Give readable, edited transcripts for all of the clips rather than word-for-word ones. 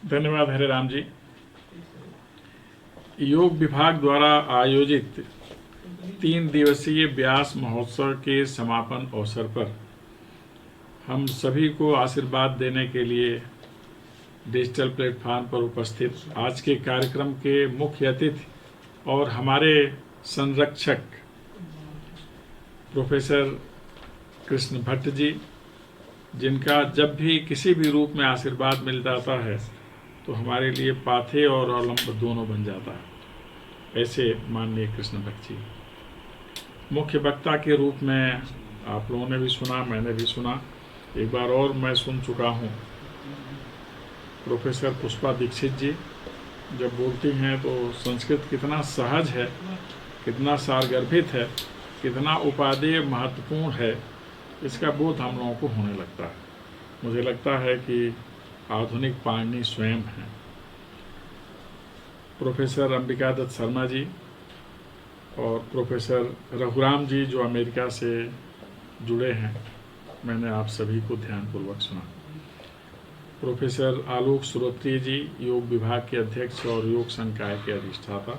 धन्यवाद हरे राम जी। योग विभाग द्वारा आयोजित 3 दिवसीय व्यास महोत्सव के समापन अवसर पर हम सभी को आशीर्वाद देने के लिए डिजिटल प्लेटफॉर्म पर उपस्थित आज के कार्यक्रम के मुख्य अतिथि और हमारे संरक्षक प्रोफेसर कृष्ण भट्ट जी, जिनका जब भी किसी भी रूप में आशीर्वाद मिल जाता है तो हमारे लिए पाथे और अवलंब दोनों बन जाता है, ऐसे माननीय कृष्ण भट्ट जी। मुख्य वक्ता के रूप में आप लोगों ने भी सुना, मैंने भी सुना, एक बार और मैं सुन चुका हूँ। प्रोफेसर पुष्पा दीक्षित जी जब बोलती हैं तो संस्कृत कितना सहज है, कितना सारगर्भित है, कितना उपादेय महत्वपूर्ण है, इसका बोध हम लोगों को होने लगता है। मुझे लगता है कि आधुनिक पाणिनि स्वयं हैं। प्रोफेसर अंबिका दत्त शर्मा जी और प्रोफेसर रघुराम जी जो अमेरिका से जुड़े हैं, मैंने आप सभी को ध्यानपूर्वक सुना। प्रोफेसर आलोक श्रोत्रिय जी योग विभाग के अध्यक्ष और योग संकाय के अधिष्ठाता,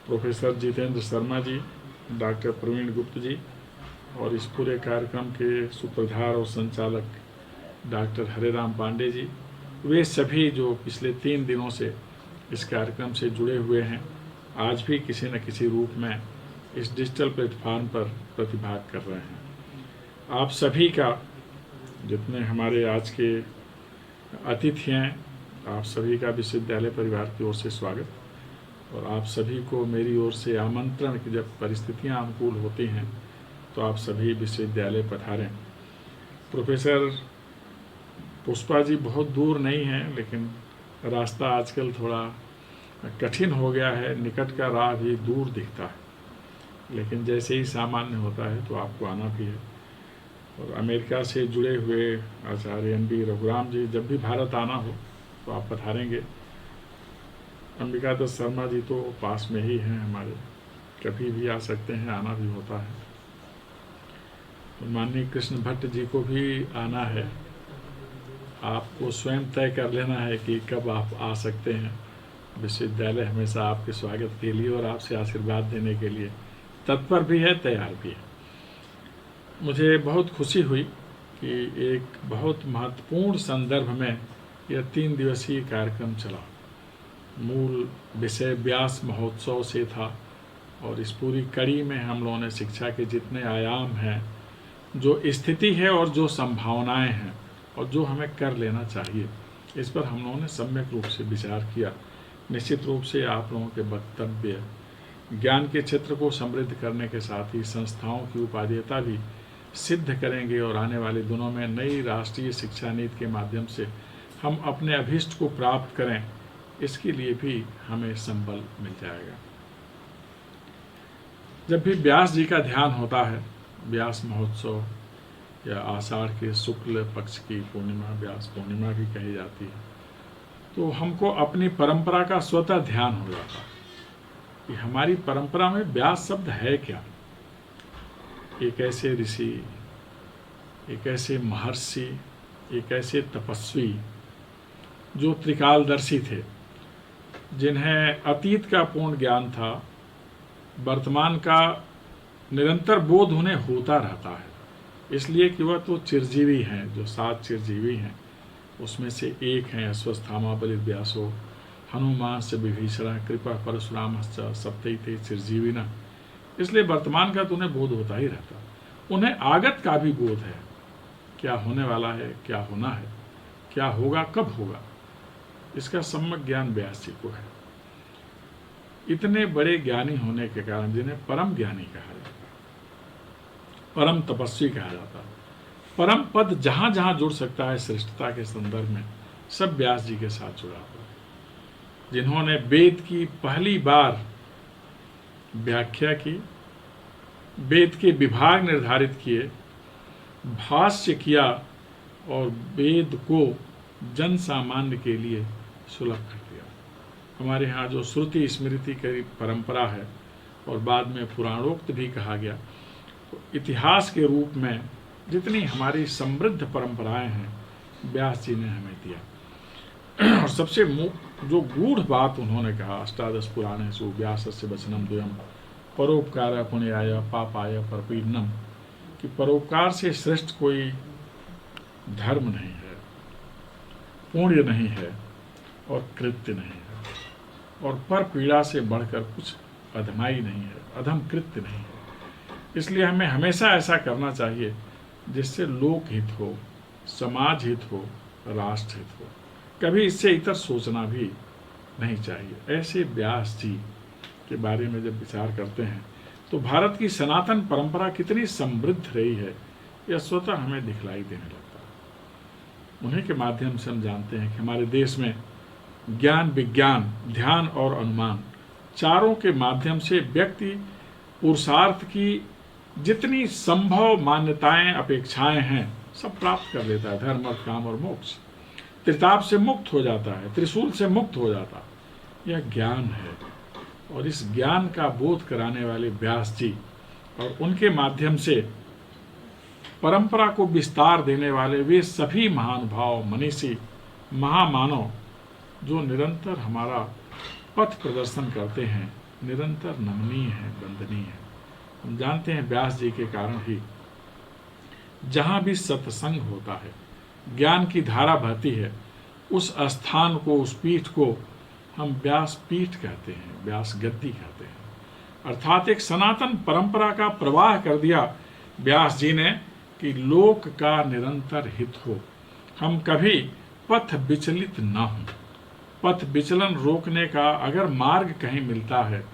प्रोफेसर जितेंद्र शर्मा जी, डॉक्टर प्रवीण गुप्त जी और इस पूरे कार्यक्रम के सूत्रधार और संचालक डॉक्टर हरे राम पांडे जी, वे सभी जो पिछले 3 दिनों से इस कार्यक्रम से जुड़े हुए हैं, आज भी किसी न किसी रूप में इस डिजिटल प्लेटफॉर्म पर प्रतिभाग कर रहे हैं। आप सभी का, जितने हमारे आज के अतिथि हैं, आप सभी का विश्वविद्यालय परिवार की ओर से स्वागत, और आप सभी को मेरी ओर से आमंत्रण कि जब परिस्थितियां अनुकूल होती हैं तो आप सभी विश्वविद्यालय पधारें। प्रोफेसर पुष्पा जी बहुत दूर नहीं हैं, लेकिन रास्ता आजकल थोड़ा कठिन हो गया है, निकट का राह भी दूर दिखता है, लेकिन जैसे ही सामान्य होता है तो आपको आना भी है। और अमेरिका से जुड़े हुए आचार्य NB रघुराम जी, जब भी भारत आना हो तो आप पधारेंगे। अंबिका दत्त शर्मा जी तो पास में ही हैं हमारे, कभी भी आ सकते हैं, आना भी होता है। तो माननीय कृष्ण भट्ट जी को भी आना है, आपको स्वयं तय कर लेना है कि कब आप आ सकते हैं। विश्वविद्यालय हमेशा आपके स्वागत के लिए और आपसे आशीर्वाद देने के लिए तत्पर भी है, तैयार भी है। मुझे बहुत खुशी हुई कि एक बहुत महत्वपूर्ण संदर्भ में यह 3 दिवसीय कार्यक्रम चला। मूल विषय व्यास महोत्सव से था और इस पूरी कड़ी में हम लोगों ने शिक्षा के जितने आयाम हैं, जो स्थिति है और जो संभावनाएं हैं और जो हमें कर लेना चाहिए, इस पर हम लोगों ने सम्यक रूप से विचार किया। निश्चित रूप से आप लोगों के वक्तव्य ज्ञान के क्षेत्र को समृद्ध करने के साथ ही संस्थाओं की उपादेयता भी सिद्ध करेंगे और आने वाले दिनों में नई राष्ट्रीय शिक्षा नीति के माध्यम से हम अपने अभीष्ट को प्राप्त करें, इसके लिए भी हमें संबल मिल जाएगा। जब भी व्यास जी का ध्यान होता है, व्यास महोत्सव या आषाढ़ के शुक्ल पक्ष की पूर्णिमा, व्यास पूर्णिमा भी कही जाती है, तो हमको अपनी परंपरा का स्वतः ध्यान हो जाता है कि हमारी परंपरा में व्यास शब्द है क्या। एक ऐसे ऋषि, एक ऐसे महर्षि, एक ऐसे तपस्वी जो त्रिकालदर्शी थे, जिन्हें अतीत का पूर्ण ज्ञान था, वर्तमान का निरंतर बोध उन्हें होता रहता है, इसलिए कि वह तो चिरजीवी हैं। जो 7 चिरजीवी हैं उसमें से एक हैं अश्वत्थामा बलिव्यासो हनुमान से विभीषण कृपा परशुराम सप्तैते चिरजीविना। इसलिए वर्तमान का तो उन्हें बोध होता ही रहता, उन्हें आगत का भी बोध है, क्या होने वाला है, क्या होना है, क्या होगा, कब होगा, इसका सम्यक ज्ञान व्यास जी को है। इतने बड़े ज्ञानी होने के कारण जिन्हें परम ज्ञानी कहा जाता, परम तपस्वी कहा जाता, परम पद जहां जहां जुड़ सकता है श्रेष्ठता के संदर्भ में, सब व्यास जी के साथ जुड़ा हुआ है। जिन्होंने वेद की पहली बार व्याख्या की, वेद के विभाग निर्धारित किए, भाष्य किया और वेद को जन सामान्य के लिए सुलभ कर दिया। हमारे यहाँ जो श्रुति स्मृति की परंपरा है और बाद में पुराणोक्त भी कहा गया, तो इतिहास के रूप में जितनी हमारी समृद्ध परंपराएं हैं, व्यास जी ने हमें दिया। और सबसे जो गूढ़ बात उन्होंने कहा, अष्टादश पुराणेषु व्यासस्य वचनम द्वयम् परोपकार पुण्याय पापाय परपीडनम, कि परोपकार से श्रेष्ठ कोई धर्म नहीं है, पुण्य नहीं है और कृत्य नहीं है, और पर पीड़ा से बढ़कर कुछ अधमाई नहीं है, अधम कृत्य नहीं है। इसलिए हमें हमेशा ऐसा करना चाहिए जिससे लोक हित हो, समाज हित हो, राष्ट्र हित हो। कभी इससे इतर सोचना भी नहीं चाहिए। ऐसे व्यास जी के बारे में जब विचार करते हैं तो भारत की सनातन परंपरा कितनी समृद्ध रही है, यह स्वतः हमें दिखलाई देने लगता है। उन्हीं के माध्यम से हम जानते हैं कि हमारे देश में ज्ञान, विज्ञान, ध्यान और अनुमान चारों के माध्यम से व्यक्ति पुरुषार्थ की जितनी संभव मान्यताएं, अपेक्षाएं हैं, सब प्राप्त कर लेता है। धर्म, अर्थ, काम और मोक्ष, त्रिताप से मुक्त हो जाता है, त्रिशूल से मुक्त हो जाता है। यह ज्ञान है, और इस ज्ञान का बोध कराने वाले व्यास जी और उनके माध्यम से परंपरा को विस्तार देने वाले वे सभी महानुभाव, मनीषी, महामानव जो निरंतर हमारा पथ प्रदर्शन करते हैं, निरंतर नमनीय है, वंदनीय है। हम जानते हैं व्यास जी के कारण ही जहां भी सत्संग होता है, ज्ञान की धारा बहती है, उस स्थान को, उस पीठ को हम व्यास पीठ कहते हैं, व्यास गद्दी कहते हैं। अर्थात एक सनातन परंपरा का प्रवाह कर दिया व्यास जी ने कि लोक का निरंतर हित हो, हम कभी पथ विचलित ना हो। पथ विचलन रोकने का अगर मार्ग कहीं मिलता है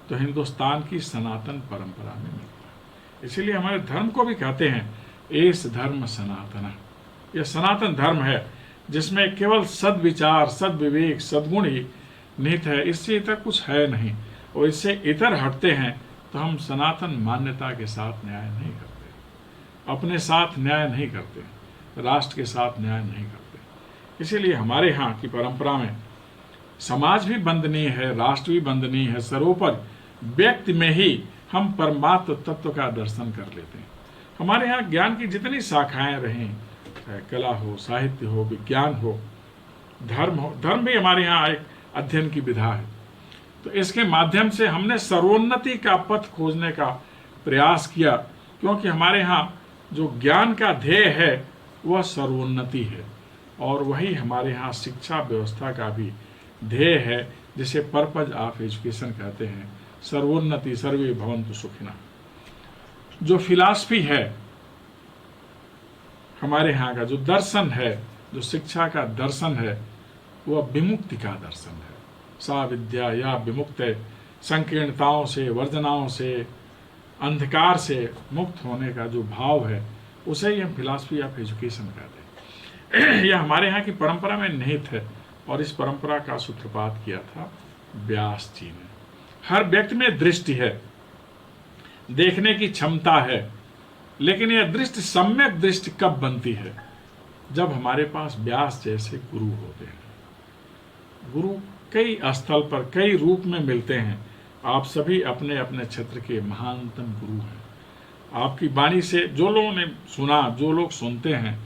तो हिंदुस्तान की सनातन परंपरा में मिलता है। इसीलिए हमारे धर्म को भी कहते हैं एस धर्म सनातन। यह सनातन धर्म है जिसमें केवल सद्विचार, सद्विवेक, सद्गुण ही निहित है, इससे इतर कुछ है नहीं। और इससे इतर हटते हैं तो हम सनातन मान्यता के साथ न्याय नहीं करते, अपने साथ न्याय नहीं करते, राष्ट्र के साथ न्याय नहीं करते। इसीलिए हमारे यहाँ की परंपरा में समाज भी वंदनीय है, राष्ट्र भी वंदनीय है, सर्वोपरि व्यक्ति में ही हम परमात्म तत्व का दर्शन कर लेते हैं। हमारे यहाँ ज्ञान की जितनी शाखाएं रहीं, चाहे कला हो, साहित्य हो, विज्ञान हो, धर्म हो, धर्म भी हमारे यहाँ एक अध्ययन की विधा है। तो इसके माध्यम से हमने सर्वोन्नति का पथ खोजने का प्रयास किया, क्योंकि हमारे यहाँ जो ज्ञान का ध्येय है वह सर्वोन्नति है, और वही हमारे यहाँ शिक्षा व्यवस्था का भी ध्येय है, जिसे पर्पज ऑफ एजुकेशन कहते हैं, सर्वोन्नति, सर्वे भवन्तु सुखिनः। जो फिलॉसफी है हमारे यहाँ का, जो दर्शन है, जो शिक्षा का दर्शन है, वह विमुक्ति का दर्शन है। सा विद्या या विमुक्त, संकीर्णताओं से, वर्जनाओं से, अंधकार से मुक्त होने का जो भाव है, उसे ही हम फिलॉसफी ऑफ एजुकेशन कहते हैं। यह हमारे यहाँ की परंपरा में निहित है, और इस परंपरा का सूत्रपात किया था व्यास जी ने। हर व्यक्ति में दृष्टि है, देखने की क्षमता है, लेकिन यह दृष्टि सम्यक दृष्टि कब बनती है? जब हमारे पास व्यास जैसे गुरु होते हैं। गुरु कई स्थल पर, कई रूप में मिलते हैं। आप सभी अपने अपने क्षेत्र के महानतम गुरु हैं। आपकी वाणी से जो लोगों ने सुना, जो लोग सुनते हैं,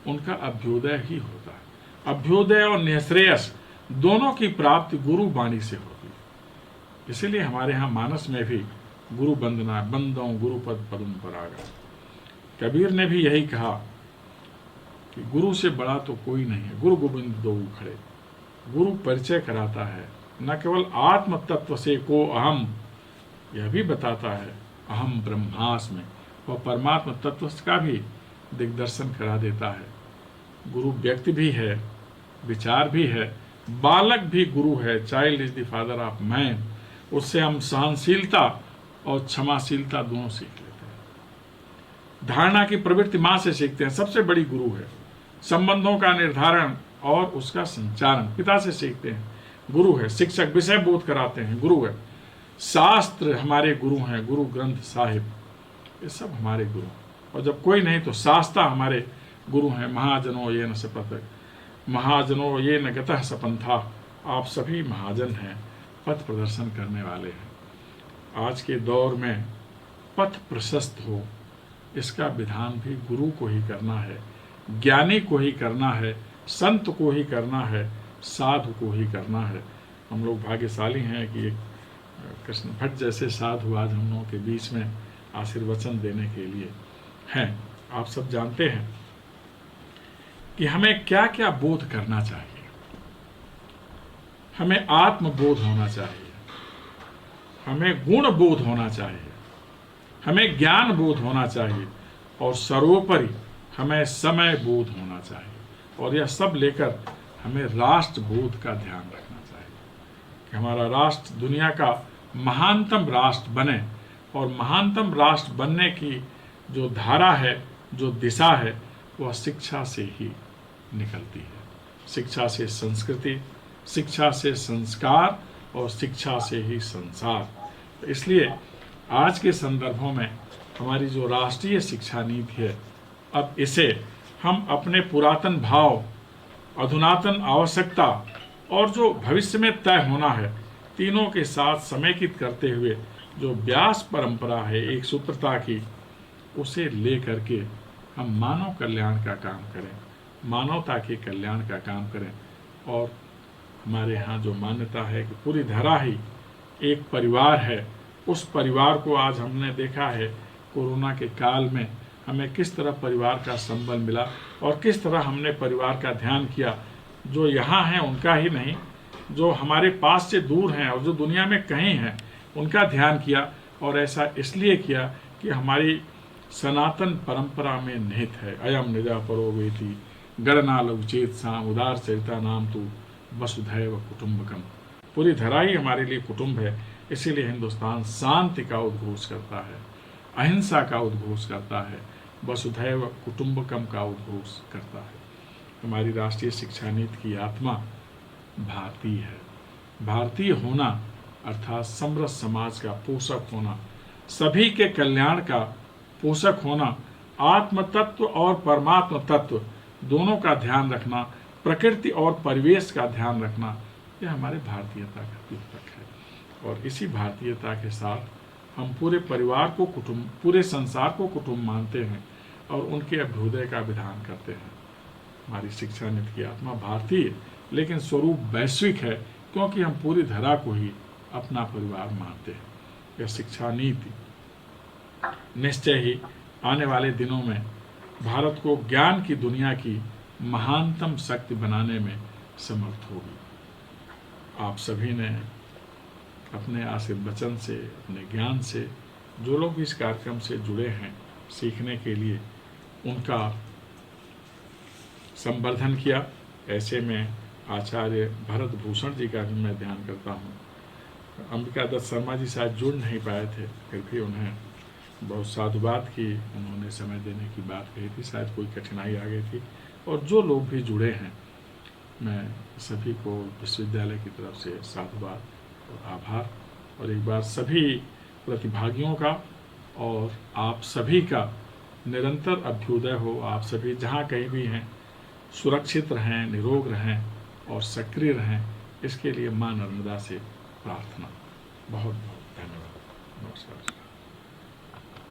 उनका अभ्युदय ही होता है। अभ्युदय और निःश्रेयस दोनों की प्राप्ति गुरु वाणी से होती है। इसीलिए हमारे यहाँ मानस में भी गुरु वंदना, बंदों गुरुपद पदम परागा। कबीर ने भी यही कहा कि गुरु से बड़ा तो कोई नहीं है, गुरु गोविंद दो खड़े। गुरु परिचय कराता है, न केवल आत्म तत्व से को अहम, यह भी बताता है अहम ब्रह्मास्मि, वह परमात्मा तत्व का भी दिग्दर्शन करा देता है। गुरु व्यक्ति भी है, विचार भी है, बालक भी गुरु है। Child is the father of man. उससे हम सहनशीलता और क्षमाशीलता दोनों सीख लेते हैं। धारणा की प्रवृत्ति माँ से सीखते हैं, सबसे बड़ी गुरु है। संबंधों का निर्धारण और उसका संचारण पिता से सीखते हैं, गुरु है। शिक्षक विषय बोध कराते हैं, गुरु है। शास्त्र हमारे गुरु हैं, गुरु ग्रंथ साहिब, ये सब हमारे गुरु। और जब कोई नहीं तो शास्त्रा हमारे गुरु हैं। महाजनों ये न सपथ, महाजनों ये न गतः सपंथा। आप सभी महाजन हैं, पथ प्रदर्शन करने वाले हैं। आज के दौर में पथ प्रशस्त हो, इसका विधान भी गुरु को ही करना है, ज्ञानी को ही करना है, संत को ही करना है, साधु को ही करना है। हम लोग भाग्यशाली हैं कि एक कृष्ण भट्ट जैसे साधु आज हम लोगों के बीच में आशीर्वचन देने के लिए हैं। आप सब जानते हैं कि हमें क्या क्या बोध करना चाहिए। हमें आत्मबोध होना चाहिए, हमें गुण बोध होना चाहिए, हमें ज्ञान बोध होना चाहिए और सर्वोपरि हमें समय बोध होना चाहिए। और यह सब लेकर हमें राष्ट्र बोध का ध्यान रखना चाहिए कि हमारा राष्ट्र दुनिया का महानतम राष्ट्र बने। और महानतम राष्ट्र बनने की जो धारा है, जो दिशा है, वह शिक्षा से ही निकलती है। शिक्षा से संस्कृति, शिक्षा से संस्कार और शिक्षा से ही संसार। तो इसलिए आज के संदर्भों में हमारी जो राष्ट्रीय शिक्षा नीति है, अब इसे हम अपने पुरातन भाव, अधुनातन आवश्यकता और जो भविष्य में तय होना है, तीनों के साथ समेकित करते हुए जो व्यास परंपरा है एक सूत्रता की, उसे ले करके हम मानव कल्याण का काम करें, मानवता के कल्याण का काम करें। और हमारे यहाँ जो मान्यता है कि पूरी धरा ही एक परिवार है, उस परिवार को आज हमने देखा है कोरोना के काल में हमें किस तरह परिवार का संबल मिला और किस तरह हमने परिवार का ध्यान किया। जो यहाँ हैं उनका ही नहीं, जो हमारे पास से दूर हैं और जो दुनिया में कहीं हैं, उनका ध्यान किया। और ऐसा इसलिए किया कि हमारी सनातन परंपरा में निहित है, अयम निजा परो वेति गणना लघुचेत साम उदार चरिता नाम तू वसुधैव कुटुंबकम। पूरी धरा ही हमारे लिए कुटुंब है। इसीलिए हिंदुस्तान शांति का उद्घोष करता है, अहिंसा का उद्घोष करता है, वसुधैव कुटुंबकम का उद्घोष करता है। हमारी राष्ट्रीय शिक्षा नीति की आत्मा भारतीय है। भारतीय होना अर्थात समृद्ध समाज का पोषक होना, सभी के कल्याण का पोषक होना, आत्म तत्व और परमात्म तत्व दोनों का ध्यान रखना, प्रकृति और परिवेश का ध्यान रखना, यह हमारे भारतीयता का द्योतक है। और इसी भारतीयता के साथ हम पूरे परिवार को कुटुंब, पूरे संसार को कुटुंब मानते हैं और उनके अभ्युदय का विधान करते हैं। हमारी शिक्षा नीति की आत्मा भारतीय लेकिन स्वरूप वैश्विक है, क्योंकि हम पूरी धरा को ही अपना परिवार मानते हैं। यह शिक्षा नीति निश्चय ही आने वाले दिनों में भारत को ज्ञान की दुनिया की महानतम शक्ति बनाने में समर्थ होगी। आप सभी ने अपने आशीर्वचन से, अपने ज्ञान से, जो लोग भी इस कार्यक्रम से जुड़े हैं सीखने के लिए, उनका संवर्धन किया। ऐसे में आचार्य भरत भूषण जी का भी मैं ध्यान करता हूँ। अंबिका दत्त शर्मा जी शायद जुड़ नहीं पाए थे, फिर भी उन्हें बहुत साधुवाद की, उन्होंने समय देने की बात कही थी, शायद कोई कठिनाई आ गई थी। और जो लोग भी जुड़े हैं, मैं सभी को विश्वविद्यालय की तरफ से साधुवाद और आभार, और एक बार सभी प्रतिभागियों का और आप सभी का निरंतर अभ्युदय हो। आप सभी जहाँ कहीं भी हैं सुरक्षित रहें, निरोग रहें और सक्रिय रहें, इसके लिए माँ नर्मदा से प्रार्थना। बहुत बहुत धन्यवाद। नमस्कार।